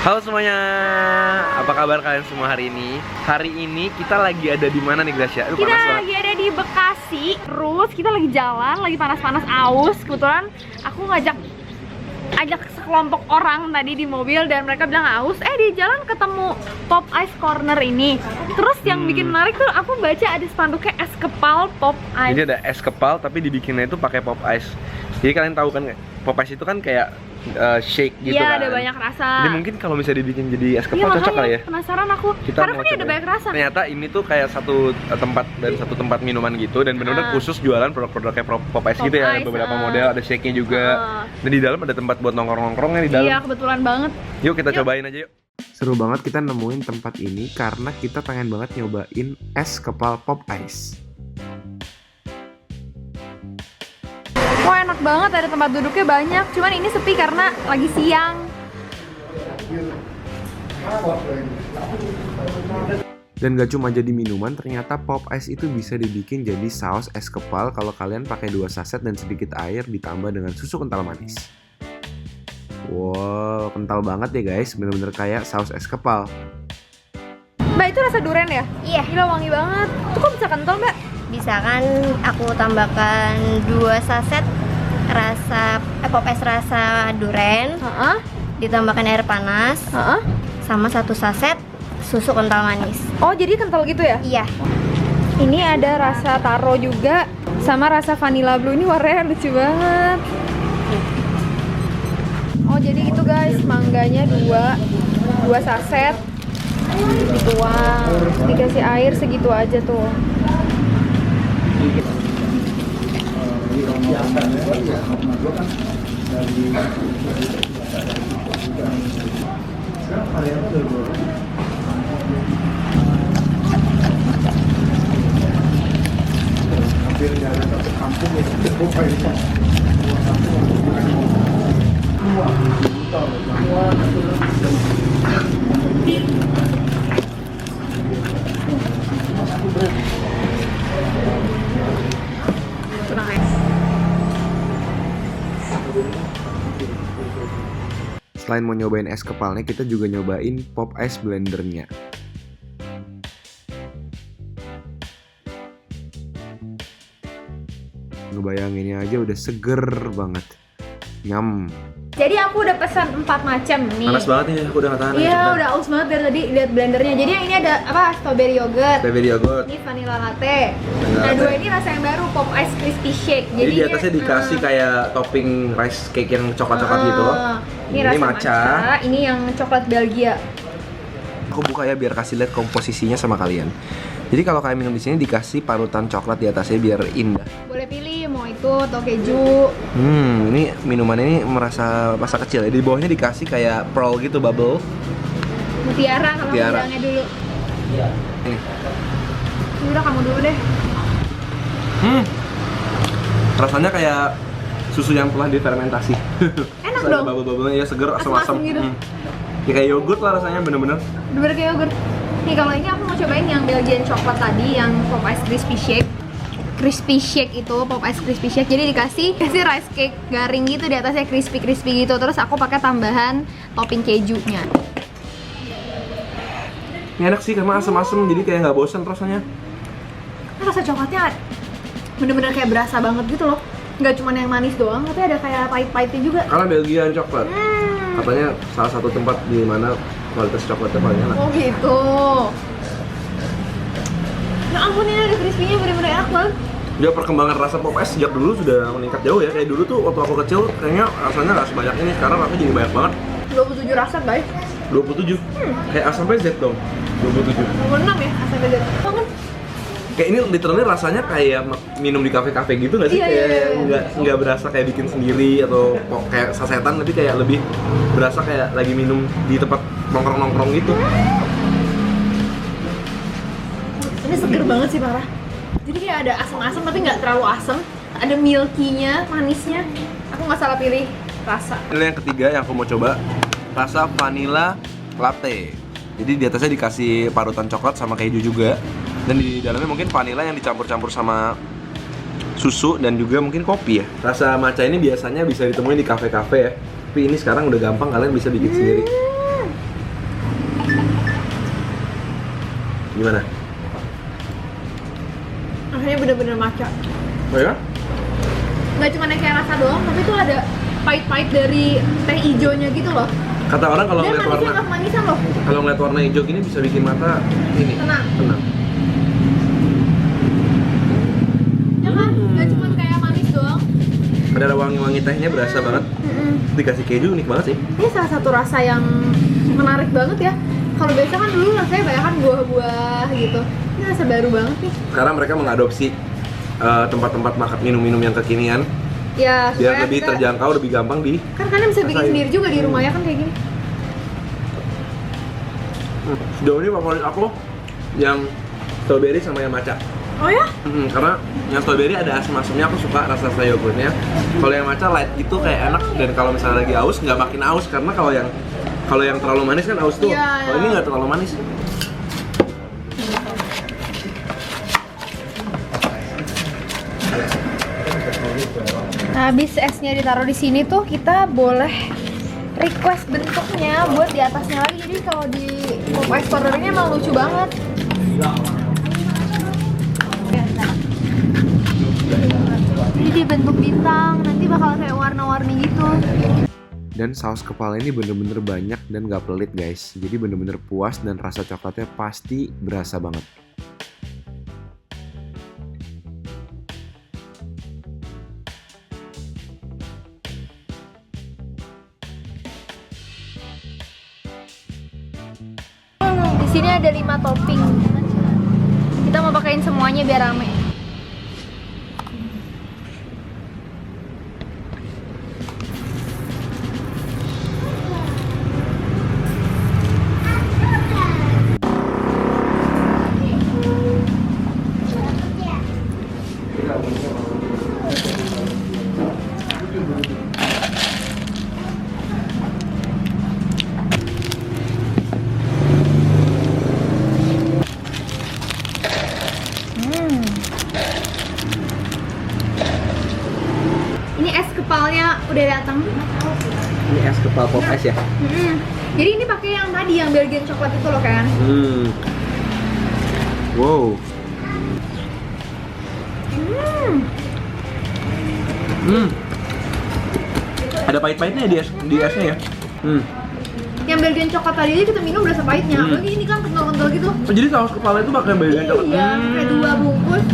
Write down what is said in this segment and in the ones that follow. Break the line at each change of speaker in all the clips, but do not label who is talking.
Halo semuanya, apa kabar kalian semua hari ini? Hari ini kita lagi ada di mana nih Gracia?
Kita lagi ada di Bekasi. Terus kita lagi jalan, lagi panas-panas aus. Kebetulan aku ajak sekelompok orang tadi di mobil dan mereka bilang aus. Di jalan ketemu Pop Ice Corner ini. Terus yang bikin menarik tuh aku baca ada spanduknya es kepal Pop Ice.
Jadi ada es kepal tapi dibikinnya itu pakai Pop Ice. Jadi kalian tahu kan Pop Ice itu kan kayak shake gitu kan.
Iya, ada banyak rasa.
Jadi mungkin kalau misalnya dibikin jadi es kepal cocok kali ya.
Penasaran aku.
Kita
karena
mau
kan ada
coba.
banyak rasa.
Ternyata ini tuh kayak satu tempat minuman gitu dan benar-benar khusus jualan produk-produk kayak Pop Ice gitu ya. Ada beberapa model, ada shake-nya juga. Dan di dalam ada tempat buat nongkrong-nongkrongnya di dalam.
Iya, kebetulan banget.
Yuk kita cobain aja yuk. Seru banget kita nemuin tempat ini karena kita pengen banget nyobain es kepal Pop Ice.
Wah, enak banget, ada tempat duduknya banyak. Cuman ini sepi karena lagi siang.
Dan gak cuma jadi minuman, ternyata Pop Ice itu bisa dibikin jadi saus es kepal kalau kalian pakai 2 saset dan sedikit air ditambah dengan susu kental manis. Wow, kental banget ya guys, bener-bener kayak saus es kepal.
Mbak, itu rasa durian ya?
Iya.
Gila, wangi banget. Itu kok bisa kental, Mbak?
Bisa kan aku tambahkan 2 saset rasa Pop Ice rasa duren, ditambahkan air panas, sama 1 saset susu kental manis.
Oh, jadi kental gitu ya?
Iya.
Ini ada rasa taro juga sama rasa vanilla blue. Ini warnanya lucu banget. Oh, jadi gitu guys, mangganya 2 saset dituang, dikasih air segitu aja tuh.
Selain mau nyobain es kepalnya, kita juga nyobain Pop Ice blendernya. Ngebayanginnya aja udah seger banget. Nyam.
Jadi aku udah pesan 4 macam nih.
Panas banget nih, aku udah gak tahan.
Iya, udah aus banget dari tadi lihat blendernya. Jadi yang ini ada apa? Strawberry yogurt.
Strawberry yogurt.
Ini vanilla latte. Nah, 2 ini rasa yang baru, Pop Ice Crispy Shake.
Jadi di atasnya dikasih kayak topping rice cake yang coklat-coklat gitu.
Ini rasa matcha. Ini yang coklat Belgia.
Aku buka ya biar kasih lihat komposisinya sama kalian. Jadi kalau kalian minum di sini dikasih parutan coklat di atasnya biar indah.
Boleh pilih mau itu atau keju.
Ini minuman ini merasa masa kecil ya. Di bawahnya dikasih kayak pearl gitu, bubble.
Mutiara kalau bilangnya dulu.
Ini.
Udah, kamu dulu deh.
Rasanya kayak susu yang telah difermentasi.
Enak
Ada
dong.
bubble-bubblenya ya, seger, asam-asam.
Asam-asam gitu.
Ya kayak yogurt lah rasanya, bener-bener.
Bener kayak yogurt. Nih kalau ini aku mau cobain yang Belgian coklat tadi, yang Pop Ice Crispy Shake. Crispy Shake itu, Pop Ice Crispy Shake. Jadi dikasih rice cake garing gitu di atasnya, crispy gitu. Terus aku pakai tambahan topping kejunya.
Ini enak sih karena asam-asam, jadi kayak nggak bosan rasanya.
Rasa coklatnya bener-bener kayak berasa banget gitu loh. Nggak cuma yang manis doang, tapi ada kayak pahit-pahitnya juga.
Karena Belgian coklat. Katanya salah satu tempat di mana kualitas coklatnya paling enak.
Oh gitu. Ya ampun, ini ada crispy-nya, bener-bener enak banget.
Ya perkembangan rasa Pop Ice sejak dulu sudah meningkat jauh ya. Kayak dulu tuh waktu aku kecil kayaknya rasanya nggak sebanyak ini. Sekarang rasanya jadi banyak banget.
27 rasa guys.
27. Kayak A sampai Z dong. 27.
26 ya, asal beda banget.
Kayak ini literally rasanya kayak minum di kafe-kafe gitu nggak sih?
Iya,
Kayak
iya.
nggak berasa kayak bikin sendiri atau kayak sasetan, tapi kayak lebih berasa kayak lagi minum di tempat nongkrong-nongkrong gitu.
Ini seger banget sih, parah. Jadi kayak ada asam-asam tapi nggak terlalu asam. Ada milky-nya, manisnya. Aku nggak salah pilih rasa.
Ini yang ketiga yang aku mau coba, rasa vanilla latte. Jadi di atasnya dikasih parutan coklat sama keju juga. Dan di dalamnya mungkin vanilla yang dicampur-campur sama susu dan juga mungkin kopi ya. Rasa matcha ini biasanya bisa ditemuin di kafe-kafe ya. Tapi ini sekarang udah gampang, kalian bisa bikin sendiri. Gimana?
Rasanya bener-bener matcha.
Oh ya?
Nggak cuma kayak rasa doang, tapi tuh ada pahit-pahit dari teh hijaunya gitu loh.
Kata orang kalau
Dan
ngeliat
manisnya
warna,
nggak manisan loh.
kalau ngeliat warna hijau gini bisa bikin mata ini
Tenang.
tenang.
Ya kan? Nggak cuma kayak manis doang.
Ada wangi-wangi tehnya berasa banget. Dikasih keju unik banget sih.
Ini salah satu rasa yang menarik banget ya. Kalau biasa kan dulu rasanya banyak kan buah-buah gitu. Ini rasa baru banget nih.
Sekarang mereka mengadopsi tempat-tempat makan minum-minum yang kekinian
Ya,
biar
supaya
lebih
kita-
terjangkau, lebih gampang di.
Kan kalian bisa bikin
Rasain.
sendiri juga di rumah ya kan kayak gini.
Sejauh ini favorit aku yang strawberry sama yang matcha.
Oh ya?
Karena yang strawberry ada asam-asamnya, aku suka rasa yogurtnya. Kalau yang matcha light itu kayak enak, dan kalau misalnya lagi aus nggak makin aus, karena kalau yang terlalu manis kan aus tuh.
Iya,
Kalau
iya.
ini nggak terlalu manis.
Nah, habis esnya ditaruh di sini tuh kita boleh request bentuknya buat di atasnya lagi. Jadi kalau di pop ice corner ini emang lucu banget. Jadi dibentuk bintang, nanti bakal kayak warna-warni gitu.
Dan saus kepala ini bener-bener banyak dan gak pelit guys. Jadi bener-bener puas dan rasa coklatnya pasti berasa banget.
Di sini ada 5 topping. Kita mau pakein semuanya biar rame. Ini es kepalnya udah datang.
Ini es kepal pop ice ya?
Jadi ini pakai yang tadi yang Belgian coklat itu loh kan.
Wow. Ada pahit-pahitnya di esnya ya?
Yang Belgian coklat tadi aja kita minum berasa pahitnya. Apalagi ini kan kental-kental gitu.
Oh, jadi saus kepala itu pakai Belgian coklat?
Iya, kayak 2 bungkus.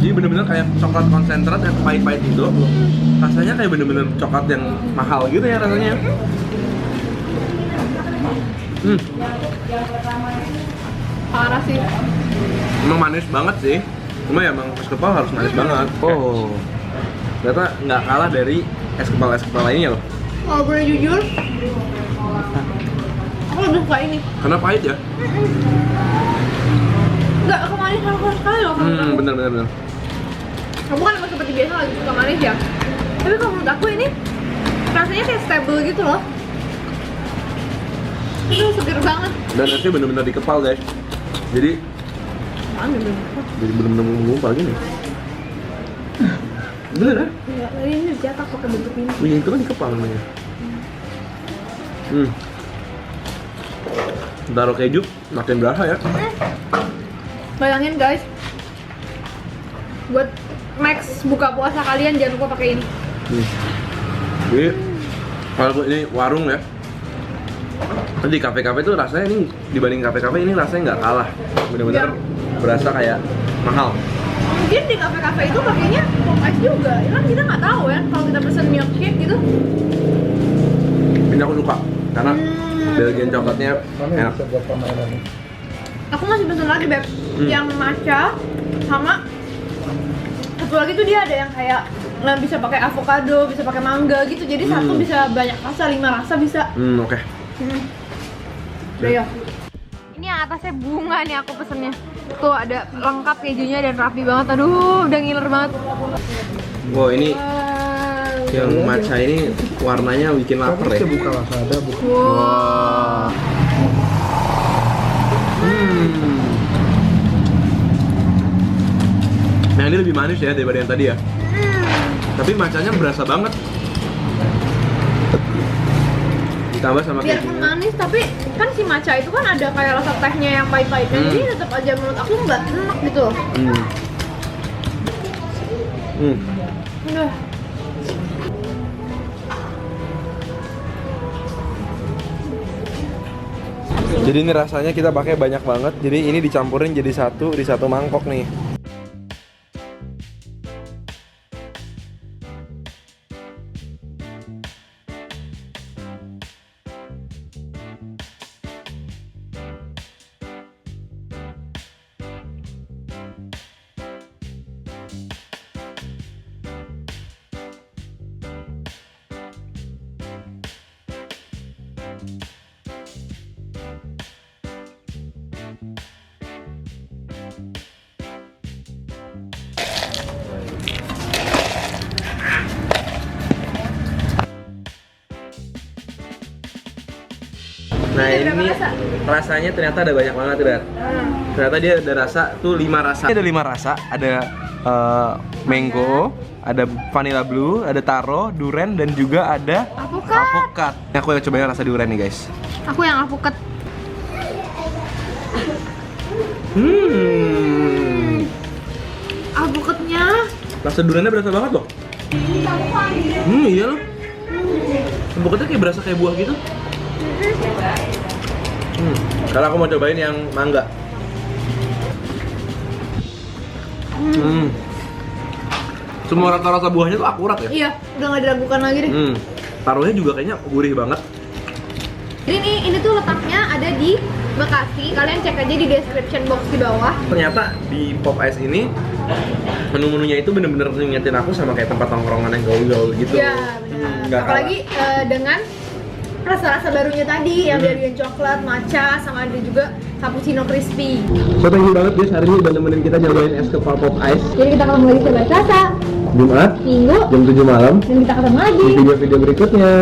Jadi bener-bener kayak coklat konsentrat yang pahit-pahit itu. Rasanya kayak bener-bener coklat yang mahal gitu ya rasanya.
Parah sih.
Emang manis banget sih. Cuma ya emang es kepal harus manis banget. Oh. Ternyata nggak kalah dari es kepal lainnya loh.
Kalau boleh jujur, aku lebih suka ini.
Karena pahit ya?
Enggak, aku manis sama sekali loh kalau kamu.
Bener.
Kamu kan emang seperti biasa lagi suka manis ya. Tapi kalau menurut aku ini rasanya kayak stable gitu loh. Itu seger banget.
Dan esnya bener-bener di kepal guys. Jadi bener-bener menggumpal gini. Bener kan?
Ya, tadi ini dicetak pakai bentuk ini.
Oh iya, itu kan di kepal namanya. Taruh keju makin berasa ya.
Bayangin guys, buat Max buka puasa kalian jangan lupa pakai ini.
Jadi kalau ini warung ya, di kafe-kafe tuh rasanya ini dibanding kafe-kafe ini rasanya nggak kalah, bener-bener berasa kayak mahal.
Mungkin di kafe-kafe itu pakainya pop ice juga, ya kan kita nggak tahu ya kalau kita pesen milkshake gitu.
Ini aku suka karena Belgian coklatnya enak.
Aku masih pesen lagi beb, yang matcha sama satu lagi tuh dia ada yang kayak nggak bisa pakai avocado, bisa pakai mangga gitu, jadi satu bisa banyak rasa, 5 rasa bisa.
Oke.
Udah ya. Ini yang atasnya bunga nih aku pesennya. Tuh ada lengkap kejunya dan rapi banget. Aduh, udah ngiler banget.
Wow, ini yang matcha ini warnanya bikin lapar ya.
Wow.
Nah, ini lebih manis ya daripada yang tadi ya. Tapi matchanya berasa banget. Ditambah sama
biarpun
kejunya.
manis, tapi kan si matcha itu kan ada kayak rasa tehnya yang pahit-pahitnya, jadi tetap aja menurut aku nggak enak gitu. Udah.
Jadi ini rasanya kita pakai banyak banget. Jadi ini dicampurin jadi satu di satu mangkok nih. Nah
Ini berapa
ini
rasa?
rasanya ternyata ada banyak banget Rat. Ternyata dia ada rasa tuh 5 rasa. Ada 5 rasa, ada mango, ada vanilla blue, ada taro, durian dan juga ada alpukat. Ini aku yang cobain rasa durian nih guys.
Aku yang alpukat. Alpukatnya
Rasa duriannya berasa banget loh. Iya loh. Alpukatnya kayak berasa kayak buah gitu. Kalau aku mau cobain yang mangga. Semua rasa-rasa buahnya tuh akurat ya.
iya, udah nggak diragukan lagi deh.
Taruhnya juga kayaknya gurih banget.
Jadi ini tuh letaknya ada di Bekasi. Kalian cek aja di description box di bawah.
Ternyata di Pop Ice ini menu-menunya itu bener-bener ngingetin aku sama kayak tempat nongkrongan yang gaul-gaul gitu.
Iya, benar.
Nggak
Apalagi dengan rasa-rasa barunya tadi yang dari coklat, matcha, sama ada juga cappuccino crispy.
So thank you banget guys hari ini udah nemenin kita nyobain es kepal Pop Ice.
Jadi kita ketemu lagi setiap Selasa,
Jumat
Minggu,
jam 7 malam
dan kita ketemu lagi.
di video-video berikutnya.